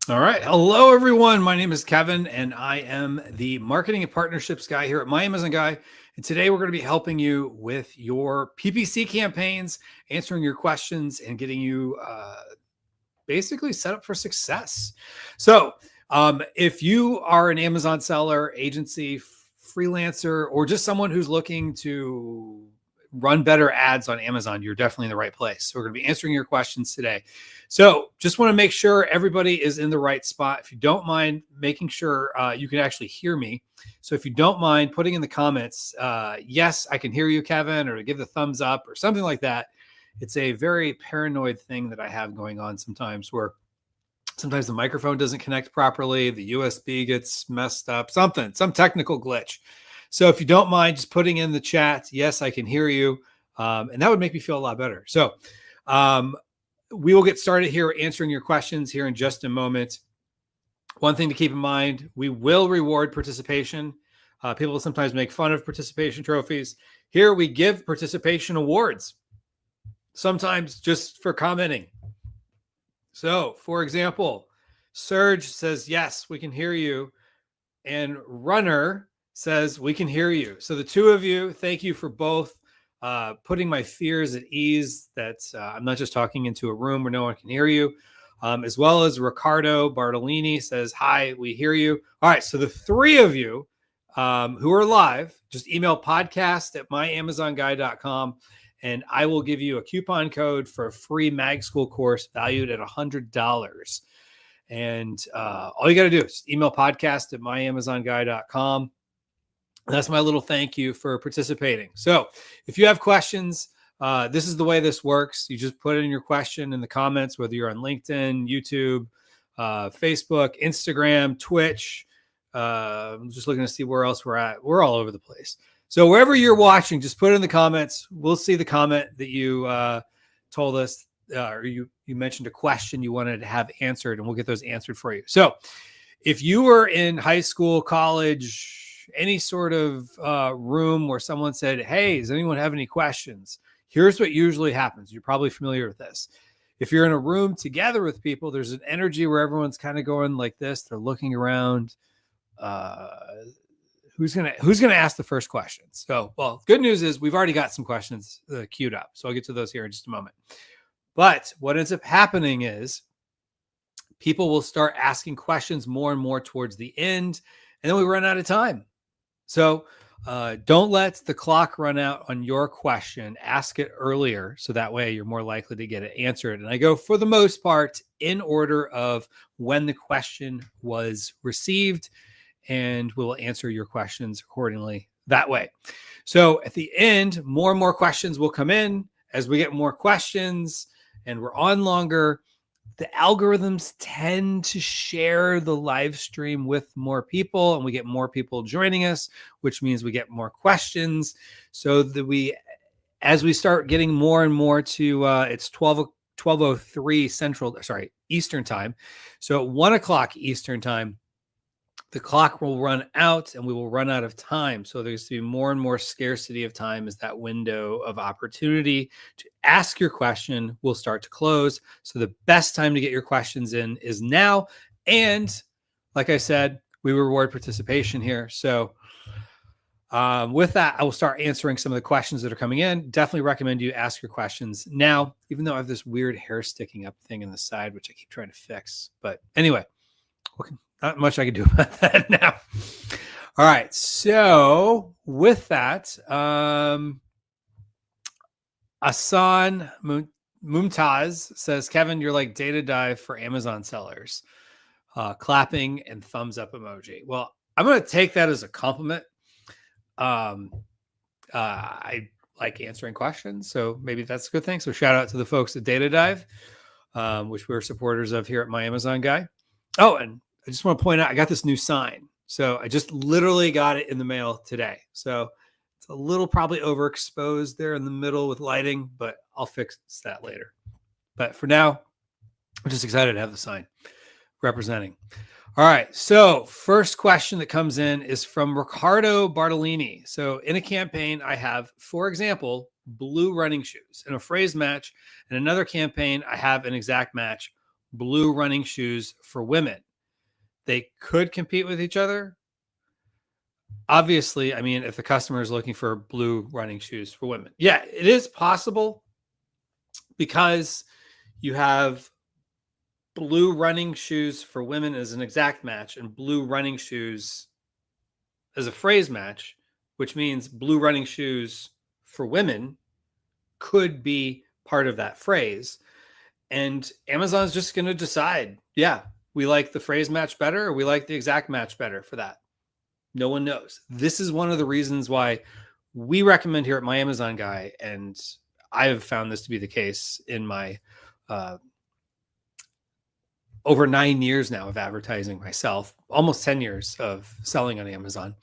All right. Hello, everyone. My name is Kevin, and I am the marketing and partnerships guy here at My Amazon Guy. And today we're going to be helping you with your PPC campaigns, answering your questions, and getting you basically set up for success. So if you are an Amazon seller, agency, freelancer, or just someone who's looking to run better ads on Amazon, you're definitely in the right place. So we're going to be answering your questions today. So just want to make sure everybody is in the right spot. If you don't mind making sure you can actually hear me. So if you don't mind putting in the comments, yes, I can hear you, Kevin, or give the thumbs up or something like that. It's a very paranoid thing that I have going on sometimes where sometimes the microphone doesn't connect properly. The USB gets messed up, some technical glitch. So if you don't mind just putting in the chat, yes, I can hear you. And that would make me feel a lot better. So we will get started here answering your questions here in just a moment. One thing to keep in mind, we will reward participation. People sometimes make fun of participation trophies. Here we give participation awards, sometimes just for commenting. So, for example, Serge says, yes, we can hear you. And Runner says, we can hear you. So the two of you, thank you for both putting my fears at ease that I'm not just talking into a room where no one can hear you. As well as Ricardo Bartolini says, hi, we hear you. All right, so the three of you who are live, just email podcast@myamazonguy.com. And I will give you a coupon code for a free mag school course valued at $100. And all you got to do is email podcast@myamazonguy.com. That's my little thank you for participating. So if you have questions, this is the way this works. You just put in your question in the comments, whether you're on LinkedIn, YouTube, Facebook, Instagram, Twitch. I'm just looking to see where else we're at. We're all over the place. So wherever you're watching, just put it in the comments. We'll see the comment that you told us, or you mentioned a question you wanted to have answered, and we'll get those answered for you. So if you were in high school, college, any sort of room where someone said, hey, does anyone have any questions? Here's what usually happens. You're probably familiar with this. If you're in a room together with people, there's an energy where everyone's kind of going like this. They're looking around. Who's gonna ask the first question? So, well, good news is we've already got some questions queued up. So I'll get to those here in just a moment. But what ends up happening is people will start asking questions more and more towards the end, and then we run out of time. So don't let the clock run out on your question. Ask it earlier, so that way you're more likely to get it answered. And I go, for the most part, in order of when the question was received, and we'll answer your questions accordingly that way. So at the end, more and more questions will come in. As we get more questions and we're on longer, the algorithms tend to share the live stream with more people, and we get more people joining us, which means we get more questions. So that as we start getting more and more to, it's 12:03 Eastern time. So at 1 o'clock Eastern time, the clock will run out and we will run out of time. So there's to be more and more scarcity of time as that window of opportunity to ask your question will start to close. So the best time to get your questions in is now. And like I said, we reward participation here. So with that, I will start answering some of the questions that are coming in. Definitely recommend you ask your questions now, even though I have this weird hair sticking up thing in the side, which I keep trying to fix. But anyway, not much I can do about that now. All right. So with that, Asan Mumtaz says, Kevin, you're like data dive for Amazon sellers. Clapping and thumbs up emoji. Well, I'm going to take that as a compliment. I like answering questions, so maybe that's a good thing. So shout out to the folks at Data Dive, which we're supporters of here at My Amazon Guy. Oh, and I just want to point out, I got this new sign. So I just literally got it in the mail today. So it's a little probably overexposed there in the middle with lighting, but I'll fix that later. But for now, I'm just excited to have the sign representing. All right. So first question that comes in is from Ricardo Bartolini. So in a campaign, I have, for example, blue running shoes in a phrase match. In another campaign, I have an exact match, blue running shoes for women. They could compete with each other. obviously, I mean, if the customer is looking for blue running shoes for women, yeah, it is possible because you have blue running shoes for women as an exact match and blue running shoes as a phrase match, which means blue running shoes for women could be part of that phrase. And Amazon's just going to decide, yeah, we like the phrase match better or we like the exact match better for that. No one knows. This is one of the reasons why we recommend here at My Amazon Guy, and I have found this to be the case in my over 9 years now of advertising myself, almost 10 years of selling on Amazon,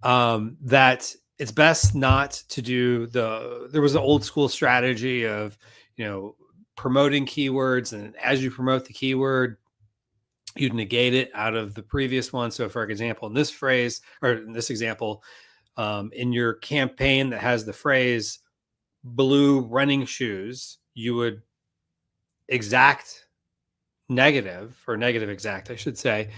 that it's best not to do there was an old school strategy of, promoting keywords. And as you promote the keyword, you'd negate it out of the previous one. So for example, in this phrase, or in this example, in your campaign that has the phrase blue running shoes, you would negative exact, I should say,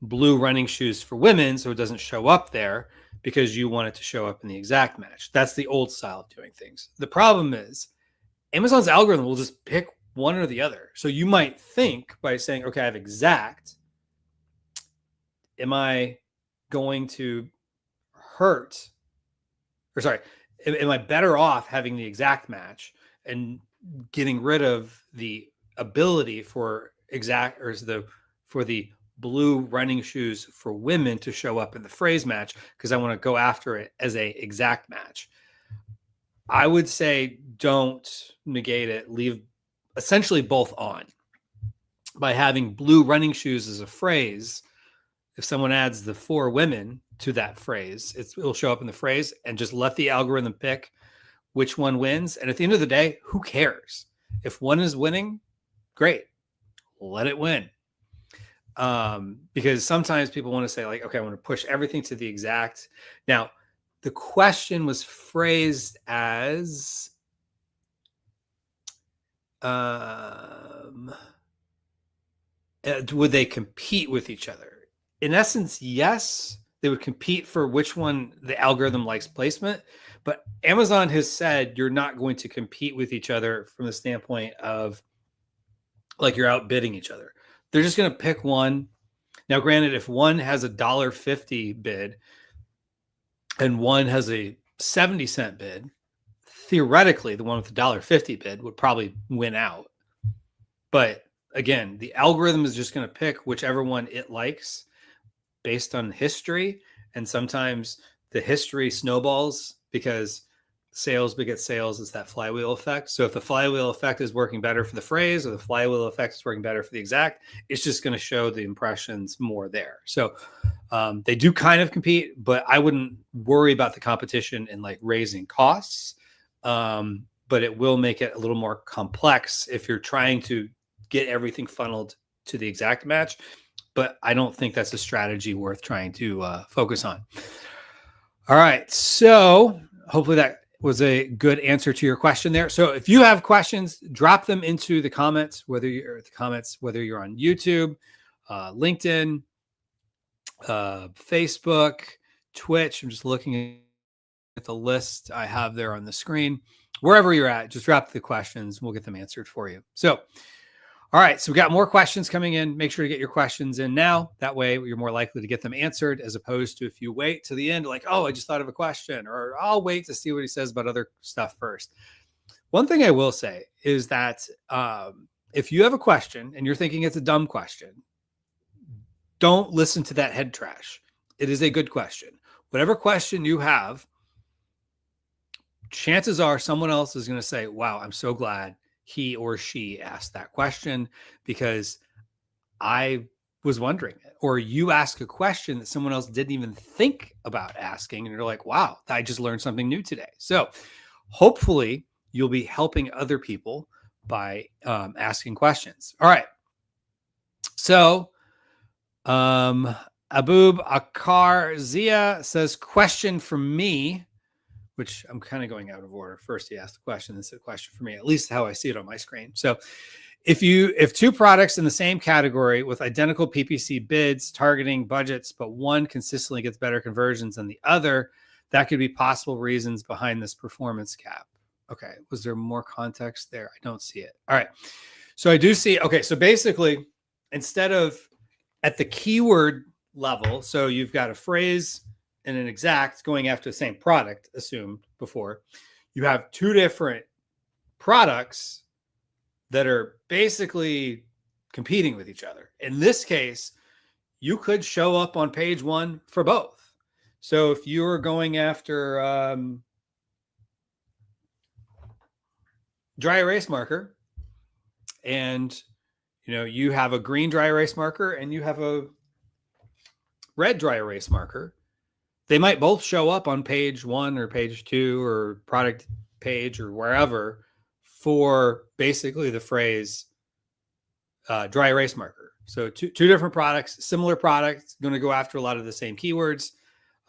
blue running shoes for women. So it doesn't show up there because you want it to show up in the exact match. That's the old style of doing things. The problem is Amazon's algorithm will just pick one or the other. So you might think by saying, okay, I have exact, am I going to hurt, or sorry, am I better off having the exact match and getting rid of the ability for the blue running shoes for women to show up in the phrase match because I want to go after it as a exact match? I would say don't negate it. Leave essentially both on. By having blue running shoes as a phrase, if someone adds the for women to that phrase, it'll show up in the phrase, and just let the algorithm pick which one wins. And at the end of the day, who cares? If one is winning, great, let it win. Because sometimes people want to say like, okay, I want to push everything to the exact. Now, the question was phrased as, would they compete with each other? In essence, yes, they would compete for which one the algorithm likes placement. But Amazon has said you're not going to compete with each other from the standpoint of like you're outbidding each other. They're just going to pick one. Now, granted, if one has a $1.50 bid and one has a 70-cent bid, theoretically, the one with the $1.50 bid would probably win out. But again, the algorithm is just going to pick whichever one it likes based on history. And sometimes the history snowballs because sales beget sales. Is that flywheel effect. So if the flywheel effect is working better for the phrase or the flywheel effect is working better for the exact, it's just going to show the impressions more there. So they do kind of compete, but I wouldn't worry about the competition in like raising costs. But it will make it a little more complex if you're trying to get everything funneled to the exact match. But I don't think that's a strategy worth trying to focus on. All right. So hopefully that was a good answer to your question there. So if you have questions, drop them into the comments, whether you're on YouTube, LinkedIn, Facebook, Twitch. I'm just looking at the list I have there on the screen. Wherever you're at, just drop the questions. We'll get them answered for you. So, all right. So we got more questions coming in. Make sure to get your questions in now. That way you're more likely to get them answered, as opposed to if you wait to the end, like, oh, I just thought of a question, or I'll wait to see what he says about other stuff first. One thing I will say is that if you have a question and you're thinking it's a dumb question, don't listen to that head trash. It is a good question. Whatever question you have, chances are someone else is going to say, wow, I'm so glad he or she asked that question because I was wondering it. Or you ask a question that someone else didn't even think about asking, and you're like, wow, I just learned something new today. So hopefully you'll be helping other people by asking questions. All right. So Abub Akar Zia says, question from me, which I'm kind of going out of order. First, he asked the question, then said question for me, at least how I see it on my screen. So If two products in the same category with identical PPC bids, targeting budgets, but one consistently gets better conversions than the other, that could be possible reasons behind this performance gap. Okay. Was there more context there? I don't see it. All right. So I do see. Okay. So basically, instead of at the keyword level, so you've got a phrase and an exact going after the same product, assumed before, you have two different products that are basically competing with each other. In this case, you could show up on page one for both. So if you're going after dry erase marker, and you have a green dry erase marker and you have a red dry erase marker, they might both show up on page one or page two or product page or wherever for basically the phrase dry erase marker. So two different products, similar products, going to go after a lot of the same keywords,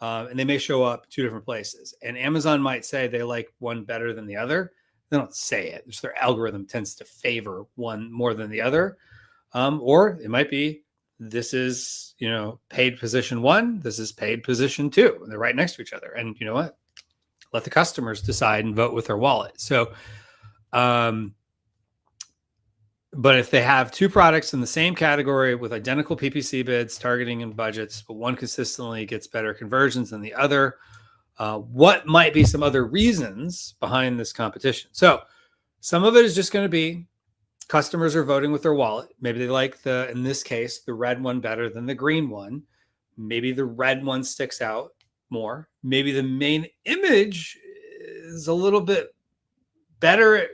and they may show up two different places. And Amazon might say they like one better than the other. They don't say it. Just their algorithm tends to favor one more than the other. Or it might be, this is, paid position one, this is paid position two, and they're right next to each other. And you know what? Let the customers decide and vote with their wallet. So, but if they have two products in the same category with identical PPC bids, targeting, and budgets, but one consistently gets better conversions than the other, what might be some other reasons behind this competition? So some of it is just going to be customers are voting with their wallet. Maybe they like in this case, the red one better than the green one. Maybe the red one sticks out more. Maybe the main image is a little bit better at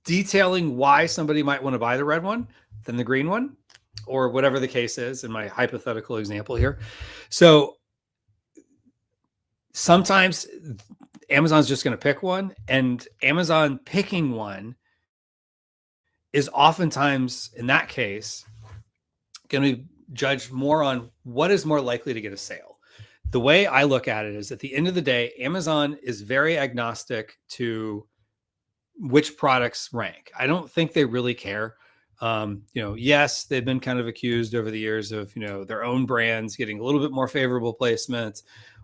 detailing why somebody might want to buy the red one than the green one, or whatever the case is in my hypothetical example here. So sometimes Amazon's just going to pick one, and Amazon picking one is oftentimes, in that case, going to be judged more on what is more likely to get a sale. The way I look at it is, at the end of the day, Amazon is very agnostic to which products rank. I don't think they really care. Yes, they've been kind of accused over the years of, their own brands getting a little bit more favorable placement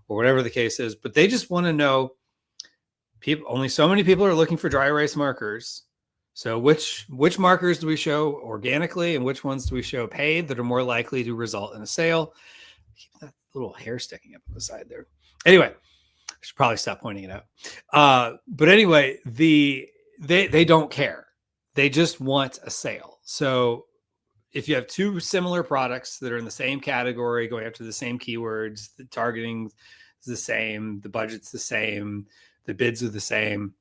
or whatever the case is, but they just want to know, only so many people are looking for dry erase markers. So which markers do we show organically and which ones do we show paid that are more likely to result in a sale? Keep that little hair sticking up on the side there. Anyway, I should probably stop pointing it out. But anyway, they don't care. They just want a sale. So if you have two similar products that are in the same category, going after the same keywords, the targeting is the same, the budget's the same, the bids are the same,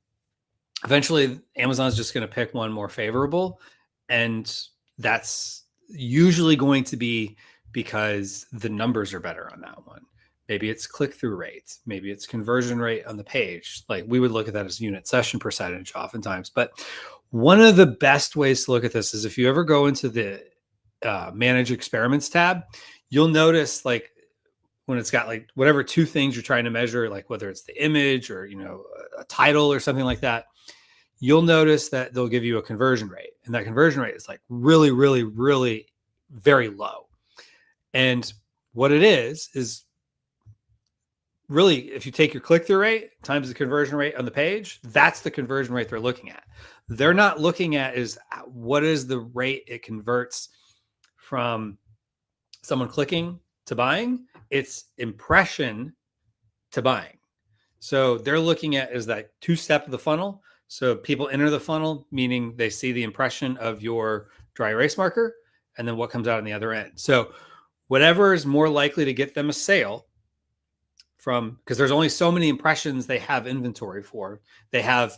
eventually Amazon's just going to pick one more favorable. And that's usually going to be because the numbers are better on that one. Maybe it's click-through rate. Maybe it's conversion rate on the page. Like, we would look at that as unit session percentage oftentimes. But one of the best ways to look at this is if you ever go into the manage experiments tab, you'll notice, like, when it's got like whatever two things you're trying to measure, like whether it's the image or, a title or something like that, you'll notice that they'll give you a conversion rate. And that conversion rate is like really, really, really very low. And what it is really, if you take your click-through rate times the conversion rate on the page, that's the conversion rate they're looking at. They're not looking at is what is the rate it converts from someone clicking to buying. It's impression to buying. So they're looking at is that two-step of the funnel. So people enter the funnel, meaning they see the impression of your dry erase marker and then what comes out on the other end. So whatever is more likely to get them a sale from, because there's only so many impressions they have inventory for. They have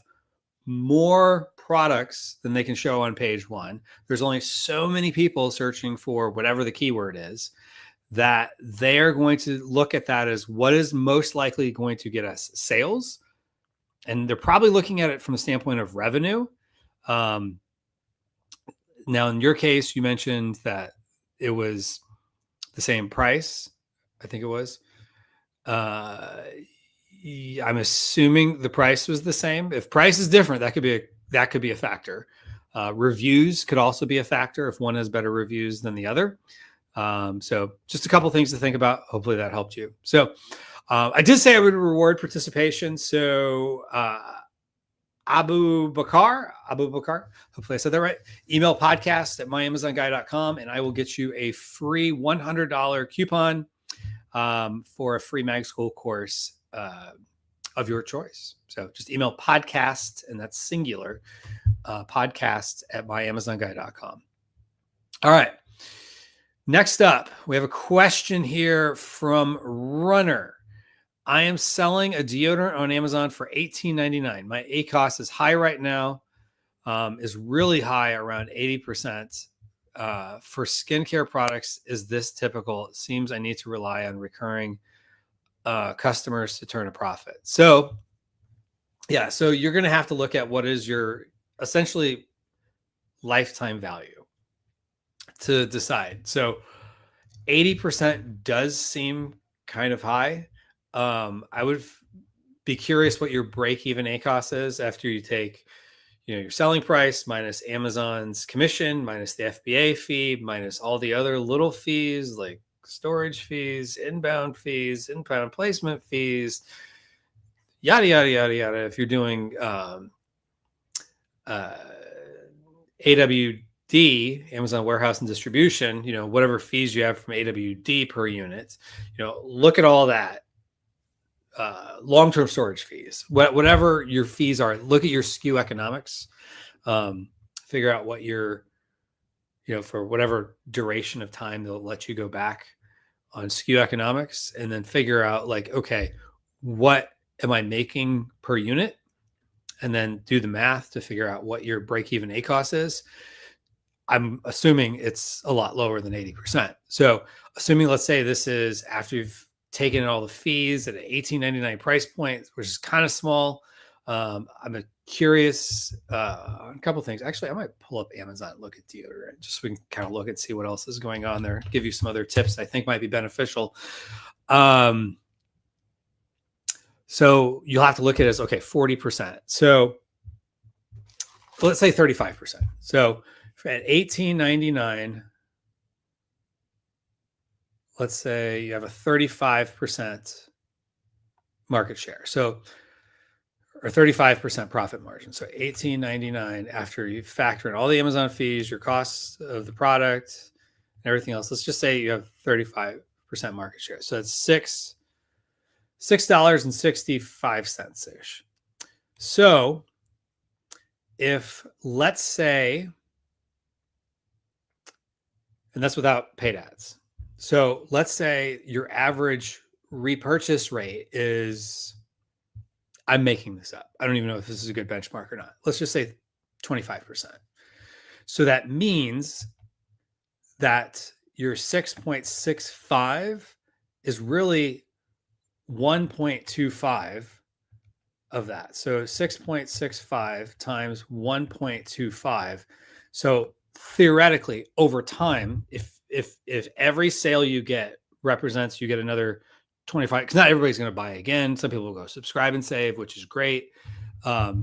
more products than they can show on page one. There's only so many people searching for whatever the keyword is, that they're going to look at that as what is most likely going to get us sales. And they're probably looking at it from the standpoint of revenue. Now, in your case, you mentioned that it was the same price. I think it was. I'm assuming the price was the same. If price is different, that could be a factor. Reviews could also be a factor if one has better reviews than the other. So just a couple things to think about. Hopefully that helped you. So I did say I would reward participation. So Abu Bakar, hopefully I said that right. Email podcast@myamazonguy.com, and I will get you a free $100 coupon for a free mag school course of your choice. So just email podcast, and that's singular, podcast@myamazonguy.com. All right. Next up, we have a question here from Runner. I am selling a deodorant on Amazon for $18.99. My ACoS is high right now, is really high, around 80%. For skincare products, is this typical? It seems I need to rely on recurring customers to turn a profit. So, yeah, so you're going to have to look at what is your essentially lifetime value to decide. So 80% does seem kind of high. I would be curious what your break-even ACoS is after you take, your selling price minus Amazon's commission, minus the FBA fee, minus all the other little fees like storage fees, inbound placement fees, yada, yada, yada, yada. If you're doing AWD, Amazon Warehouse and Distribution, whatever fees you have from AWD per unit, look at all that. Long-term storage fees, whatever your fees are, look at your SKU economics, figure out what your, for whatever duration of time they'll let you go back on SKU economics, and then figure out okay, what am I making per unit? And then do the math to figure out what your break-even ACoS is. I'm assuming it's a lot lower than 80%. So assuming, let's say this is after you've taken in all the fees at an $18.99 price point, which is kind of small. I'm curious on a couple of things. Actually, I might pull up Amazon and look at deodorant just so we can kind of look and see what else is going on there. Give you some other tips I think might be beneficial. So you'll have to look at it as, okay, 40%. So let's say 35%. So at $18.99, let's say you have a 35% market share. So, or 35% profit margin. So $18.99 after you factor in all the Amazon fees, your costs of the product, and everything else. Let's just say you have 35% market share. So it's $6.65 ish. So if, let's say, and that's without paid ads. So let's say your average repurchase rate is, I'm making this up, I don't even know if this is a good benchmark or not. Let's just say 25%. So that means that your 6.65 is really 1.25 of that. So 6.65 times 1.25. So theoretically, over time, if every sale you get represents, you get another 25, because not everybody's going to buy again. Some people will go subscribe and save, which is great. But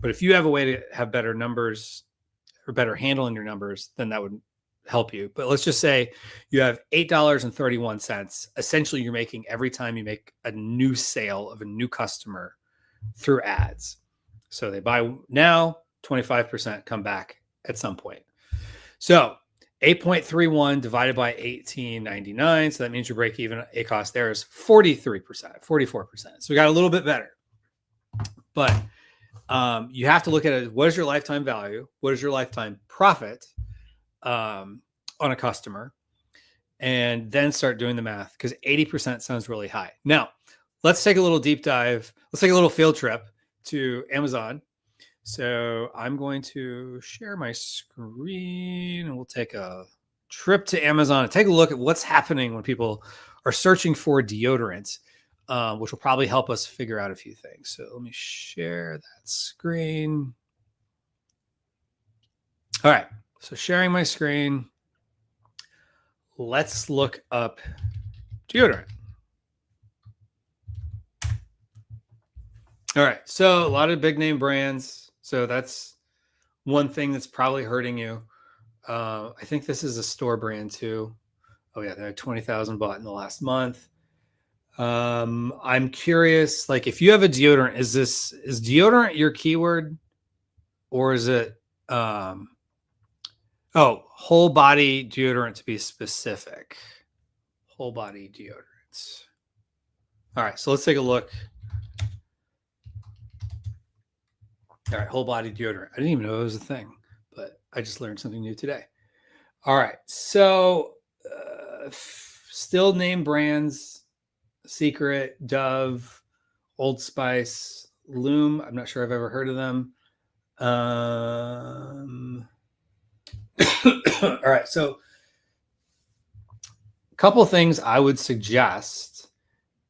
if you have a way to have better numbers or better handle in your numbers, then that would help you. But let's just say you have $8.31. Essentially, you're making every time you make a new sale of a new customer through ads. So they buy now, 25% come back at some point. So 8.31 divided by $18.99. So that means your break even ACoS there is 43%, 44%. So we got a little bit better. But you have to look at it. What is your lifetime value? What is your lifetime profit on a customer? And then start doing the math, because 80% sounds really high. Now, let's take a little deep dive. Let's take a little field trip to Amazon. So I'm going to share my screen and we'll take a trip to Amazon and take a look at what's happening when people are searching for deodorant, which will probably help us figure out a few things. So let me share that screen. All right. So sharing my screen. Let's look up deodorant. All right. So a lot of big name brands. So that's one thing that's probably hurting you. I think this is a store brand too. Oh yeah, they had 20,000 bought in the last month. I'm curious, like if you have a deodorant, is deodorant your keyword, or is it whole body deodorant to be specific? Whole body deodorants. All right, so let's take a look. All right, whole body deodorant. I didn't even know it was a thing, but I just learned something new today. All right, so still name brands: Secret, Dove, Old Spice, Loom. I'm not sure I've ever heard of them. All right, so a couple of things I would suggest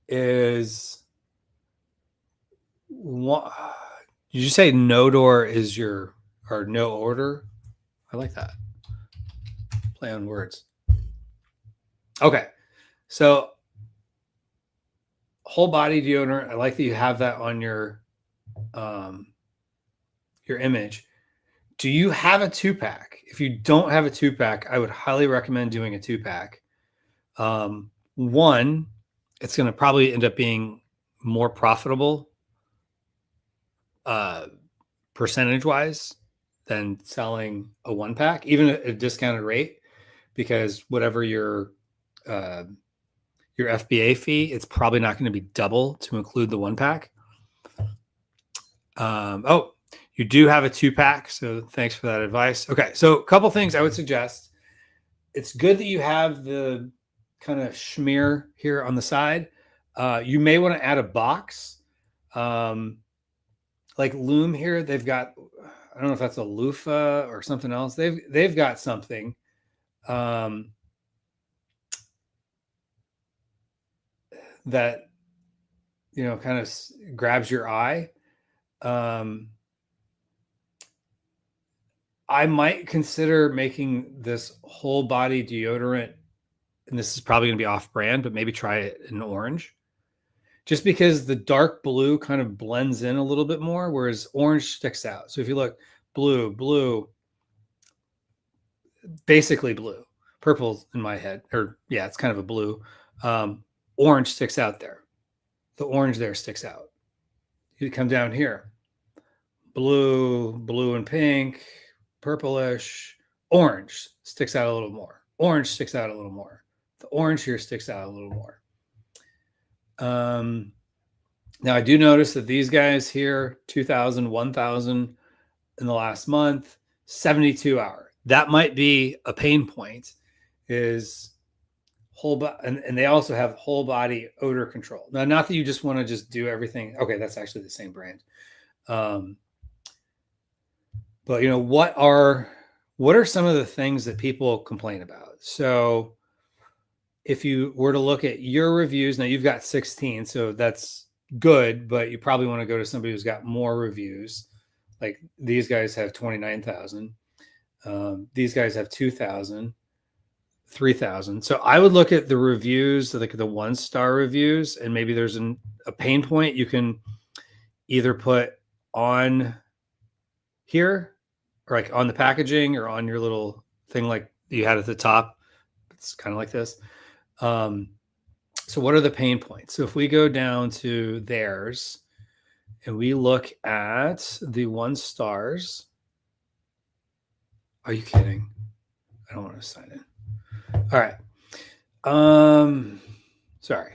is one. Did you say no door is your, or no order? I like that. Play on words. Okay. So whole body deodorant. I like that you have that on your image. Do you have a 2-pack? If you don't have a 2-pack, I would highly recommend doing a 2-pack. One, it's going to probably end up being more profitable percentage wise than selling a 1-pack, even at a discounted rate, because whatever your FBA fee, it's probably not going to be double to include the 1-pack. You do have a 2-pack, so thanks for that advice. Okay, so a couple things I would suggest. It's good that you have the kind of schmear here on the side. You may want to add a box. Like Loom here, they've got, I don't know if that's a loofah or something else. They've got something that, you know, kind of grabs your eye. I might consider making this whole body deodorant, and this is probably going to be off brand, but maybe try it in orange, just because the dark blue kind of blends in a little bit more, whereas orange sticks out. So if you look, blue, basically blue, purple's in my head, or yeah, it's kind of a blue. Orange sticks out there. The orange there sticks out. You come down here, blue and pink, purplish, orange sticks out a little more. Orange sticks out a little more. The orange here sticks out a little more. Now I do notice that these guys here, 2,000, 1,000 in the last month, 72 hour. That might be a pain point, is whole body, and they also have whole body odor control. Now, not that you just want to just do everything. Okay, that's actually the same brand. But you know, what are some of the things that people complain about? So if you were to look at your reviews, now you've got 16, so that's good, but you probably want to go to somebody who's got more reviews. Like these guys have 29,000. These guys have 2,000, 3,000. So I would look at the reviews, like the 1-star reviews, and maybe there's a pain point you can either put on here, or like on the packaging, or on your little thing like you had at the top. It's kind of like this. So what are the pain points? So if we go down to theirs and we look at the 1 stars, are you kidding? I don't want to sign in. All right. Sorry.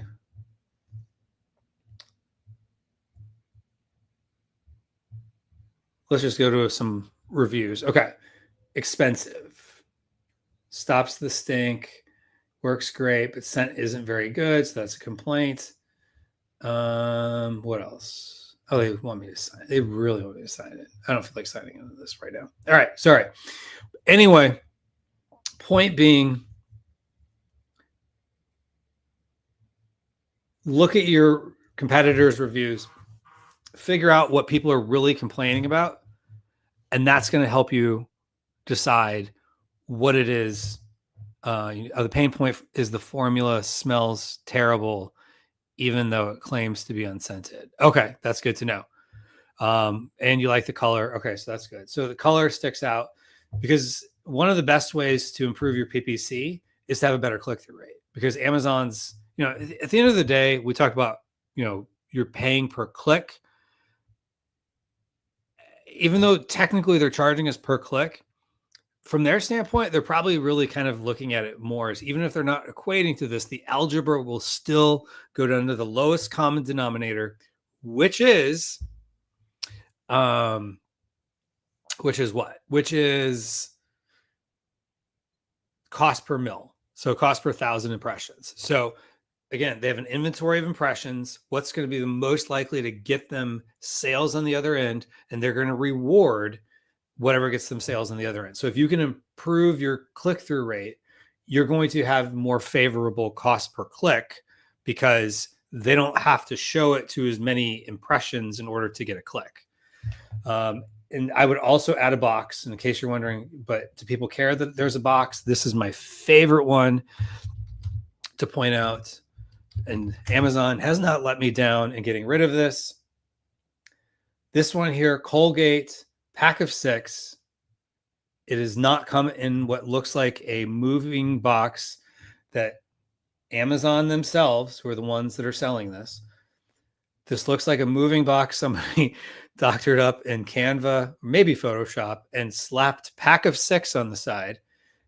Let's just go to some reviews. Okay. Expensive. Stops the stink. Works great, but scent isn't very good, so that's a complaint. What else? Oh, they want me to sign. They really want me to sign it. I don't feel like signing into this right now. All right, sorry. Anyway, point being, look at your competitors' reviews, figure out what people are really complaining about, and that's going to help you decide what it is. The pain point is the formula smells terrible, even though it claims to be unscented. Okay, that's good to know. And you like the color. Okay, so that's good. So the color sticks out because one of the best ways to improve your PPC is to have a better click-through rate, because Amazon's, at the end of the day, we talk about, you're paying per click. Even though technically they're charging us per click, from their standpoint, they're probably really kind of looking at it more as, even if they're not equating to this, the algebra will still go down to the lowest common denominator, which is what? Which is cost per mil. So cost per 1,000 impressions. So again, they have an inventory of impressions. What's going to be the most likely to get them sales on the other end? And they're going to reward whatever gets them sales on the other end. So if you can improve your click-through rate, you're going to have more favorable cost per click, because they don't have to show it to as many impressions in order to get a click. And I would also add a box, in case you're wondering, but do people care that there's a box? This is my favorite one to point out. And Amazon has not let me down in getting rid of this. This one here, Colgate, pack of 6. It does not come in what looks like a moving box that Amazon themselves, who are the ones that are selling this. This looks like a moving box somebody doctored up in Canva, maybe Photoshop, and slapped pack of 6 on the side.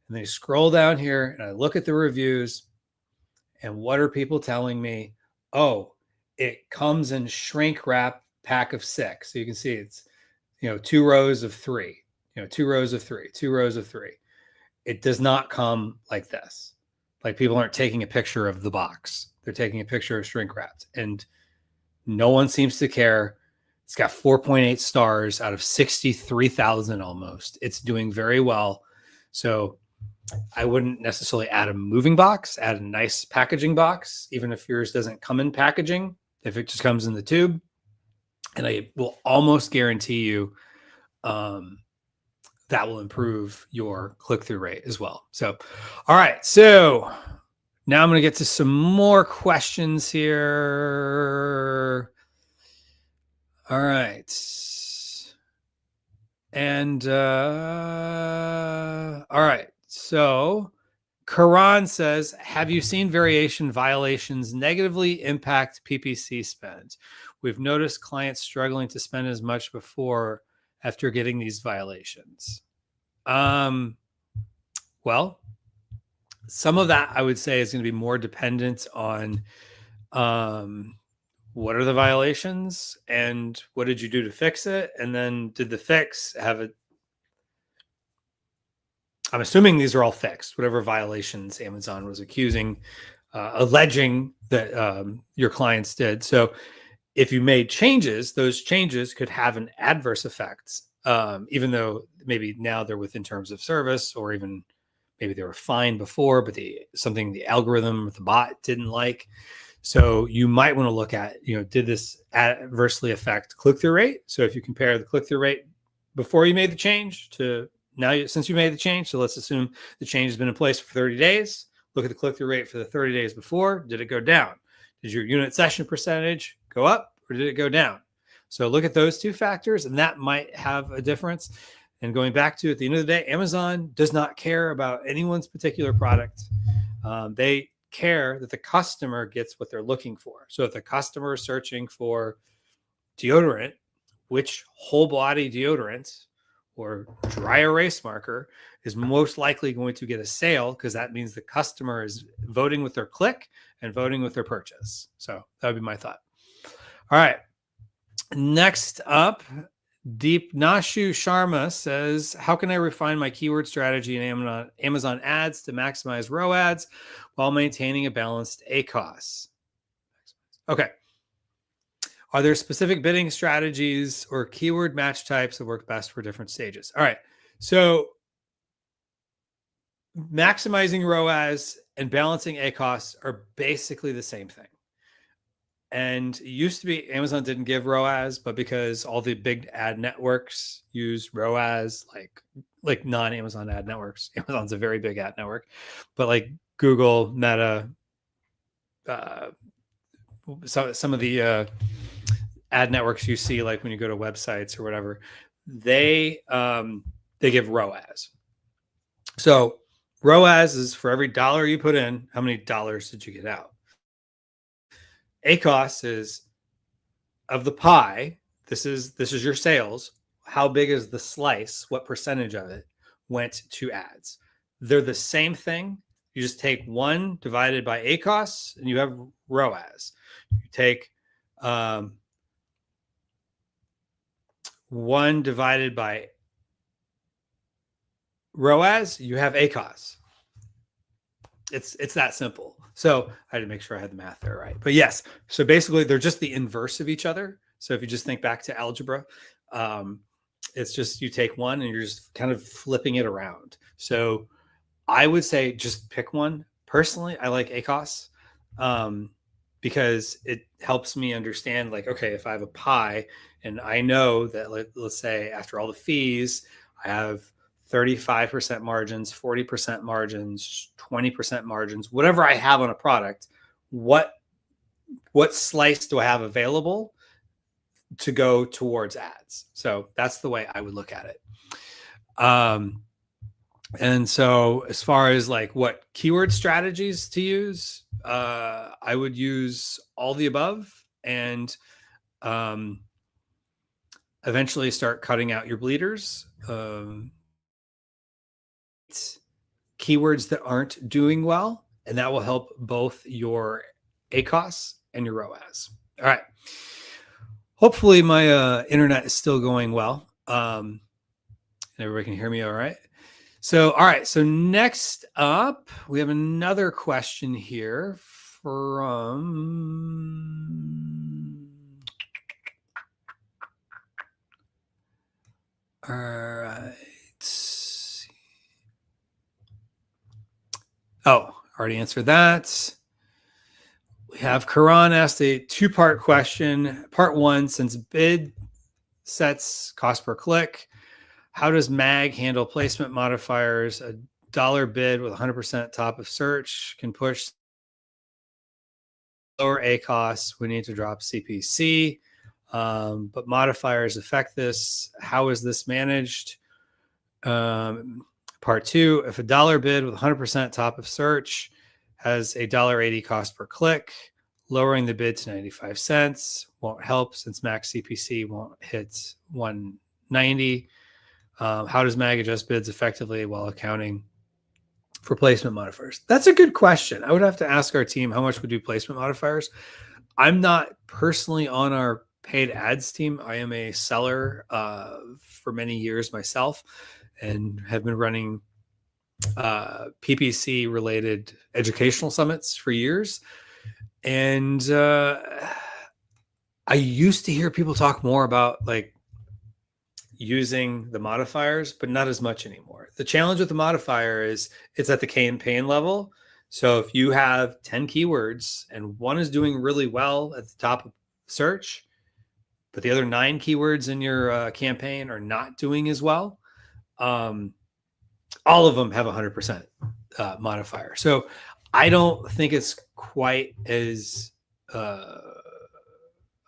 And they scroll down here and I look at the reviews, and what are people telling me? Oh, it comes in shrink wrap pack of 6. So you can see it's, 2 rows of 3, 2 rows of 3, 2 rows of 3. It does not come like this. Like, people aren't taking a picture of the box. They're taking a picture of shrink wrapped, and no one seems to care. It's got 4.8 stars out of 63,000 almost. It's doing very well. So I wouldn't necessarily add a moving box, add a nice packaging box, even if yours doesn't come in packaging, if it just comes in the tube. And I will almost guarantee you that will improve your click-through rate as well. So, all right. So now I'm going to get to some more questions here. All right. And all right. So Karan says, have you seen variation violations negatively impact PPC spend? We've noticed clients struggling to spend as much before after getting these violations. Well, some of that I would say is going to be more dependent on what are the violations and what did you do to fix it? And then did the fix have a, I'm assuming these are all fixed, whatever violations Amazon was alleging that your clients did. So if you made changes, those changes could have an adverse effect, even though maybe now they're within terms of service, or even maybe they were fine before, but the algorithm or the bot didn't like. So you might want to look at, did this adversely affect click-through rate? So if you compare the click-through rate before you made the change to now, since you made the change, so let's assume the change has been in place for 30 days. Look at the click-through rate for the 30 days before. Did it go down? Did your unit session percentage go up, or did it go down? So look at those two factors, and that might have a difference. And going back to, at the end of the day, Amazon does not care about anyone's particular product. They care that the customer gets what they're looking for. So if the customer is searching for deodorant, which whole body deodorant or dry erase marker is most likely going to get a sale, because that means the customer is voting with their click and voting with their purchase. So that would be my thought. All right. Next up, Deep Nashu Sharma says, how can I refine my keyword strategy in Amazon ads to maximize ROAS while maintaining a balanced ACoS? Okay. Are there specific bidding strategies or keyword match types that work best for different stages? All right. So maximizing ROAS and balancing ACoS are basically the same thing. And it used to be Amazon didn't give ROAS, but because all the big ad networks use ROAS, like non-Amazon ad networks, Amazon's a very big ad network, but like Google, Meta, some of the ad networks you see, like when you go to websites or whatever, they give ROAS. So ROAS is for every dollar you put in, how many dollars did you get out? ACoS is of the pie. This is your sales. How big is the slice? What percentage of it went to ads? They're the same thing. You just take 1 divided by ACoS and you have ROAS. You take 1 divided by ROAS, you have ACoS. It's that simple. So I had to make sure I had the math there right. But yes, so basically they're just the inverse of each other. So if you just think back to algebra, it's just you take one and you're just kind of flipping it around. So I would say just pick one. Personally, I like ACoS because it helps me understand, like, okay, if I have a pie and I know that, let's say after all the fees, I have 35% margins, 40% margins, 20% margins, whatever I have on a product, what slice do I have available to go towards ads? So that's the way I would look at it. And so as far as like what keyword strategies to use, I would use all the above and eventually start cutting out your bleeders. Keywords that aren't doing well, and that will help both your ACoS and your ROAS. All right. Hopefully my internet is still going well. And everybody can hear me all right. So, all right. So next up, we have another question here from... All right. Oh, already answered that. We have Karan asked a 2-part question. Part 1, since bid sets cost per click, how does MAG handle placement modifiers? A dollar bid with 100% top of search can push lower ACoS. We need to drop CPC, but modifiers affect this. How is this managed? Part 2, if a dollar bid with 100% top of search has a $1.80 cost per click, lowering the bid to 95 cents won't help since max CPC won't hit 190. How does MAG adjust bids effectively while accounting for placement modifiers? That's a good question. I would have to ask our team how much we do placement modifiers. I'm not personally on our paid ads team. I am a seller for many years myself and have been running PPC related educational summits for years. And I used to hear people talk more about like using the modifiers, but not as much anymore. The challenge with the modifier is it's at the campaign level. So if you have 10 keywords and one is doing really well at the top of search, but the other 9 keywords in your campaign are not doing as well, all of them have 100% modifier. So I don't think it's quite as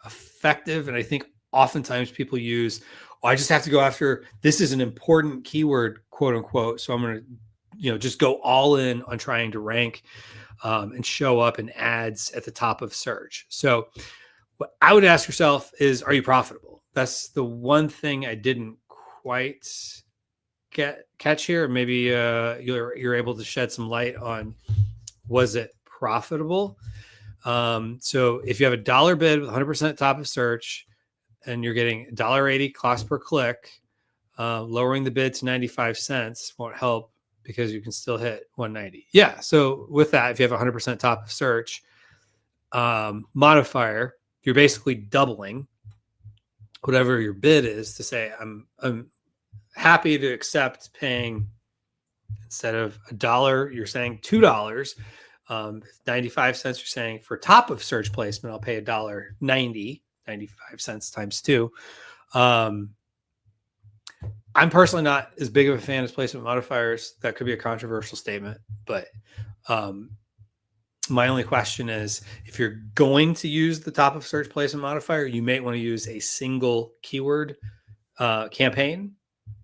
effective. And I think oftentimes people use, I just have to go after, this is an important keyword, quote unquote. So I'm going to, just go all in on trying to rank and show up in ads at the top of search. So what I would ask yourself is, are you profitable? That's the one thing I didn't quite catch here. Maybe you're able to shed some light on, was it profitable? So if you have a dollar bid with 100% top of search and you're getting $1.80 cost per click, lowering the bid to 95 cents won't help because you can still hit 190. Yeah. So with that, if you have 100% top of search modifier, you're basically doubling whatever your bid is to say, I'm happy to accept paying, instead of $1, you're saying $2. 95 cents, you're saying for top of search placement, I'll pay $1.90, 95 cents times 2. I'm personally not as big of a fan as placement modifiers. That could be a controversial statement, but My only question is, if you're going to use the top of search placement modifier, you may want to use a single keyword campaign,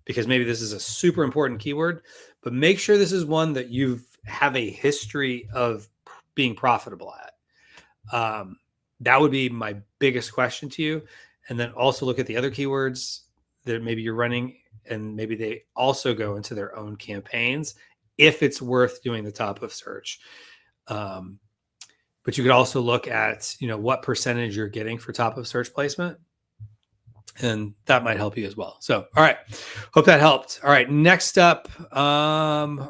because maybe this is a super important keyword, but make sure this is one that you have a history of being profitable at. That would be my biggest question to you. And then also look at the other keywords that maybe you're running, and maybe they also go into their own campaigns if it's worth doing the top of search. But you could also look at, what percentage you're getting for top of search placement, and that might help you as well. So, all right. Hope that helped. All right. Next up,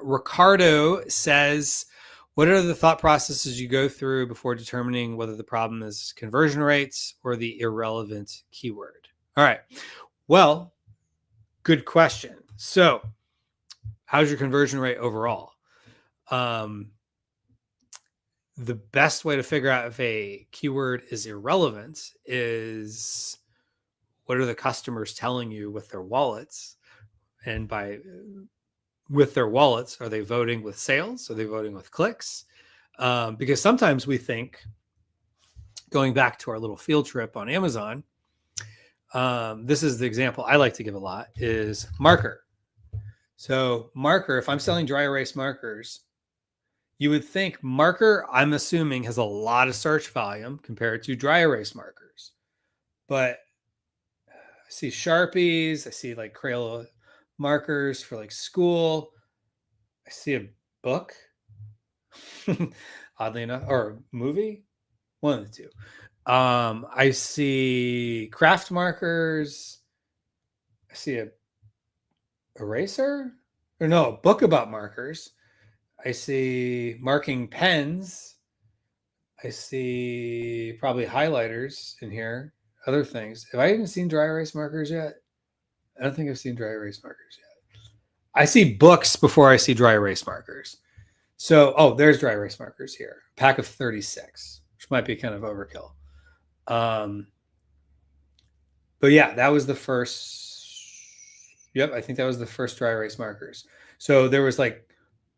Ricardo says, what are the thought processes you go through before determining whether the problem is conversion rates or the irrelevant keyword? All right. Well, good question. So, how's your conversion rate overall? The best way to figure out if a keyword is irrelevant is, what are the customers telling you with their wallets? And with their wallets, are they voting with sales? Are they voting with clicks? Because sometimes we think, going back to our little field trip on Amazon, this is the example I like to give a lot, is marker. So marker, if I'm selling dry erase markers, you would think marker, I'm assuming, has a lot of search volume compared to dry erase markers. But I see Sharpies, I see like Crayola markers for like school. I see a book, oddly enough, or a movie, one of the two. I see craft markers. I see a eraser, or no, a book about markers. I see marking pens. I see probably highlighters in here, other things. Have I even seen dry erase markers yet? I don't think I've seen dry erase markers yet. I see books before I see dry erase markers. So, there's dry erase markers here. Pack of 36, which might be kind of overkill. But yeah, that was the first. Yep, I think that was the first dry erase markers. So there was like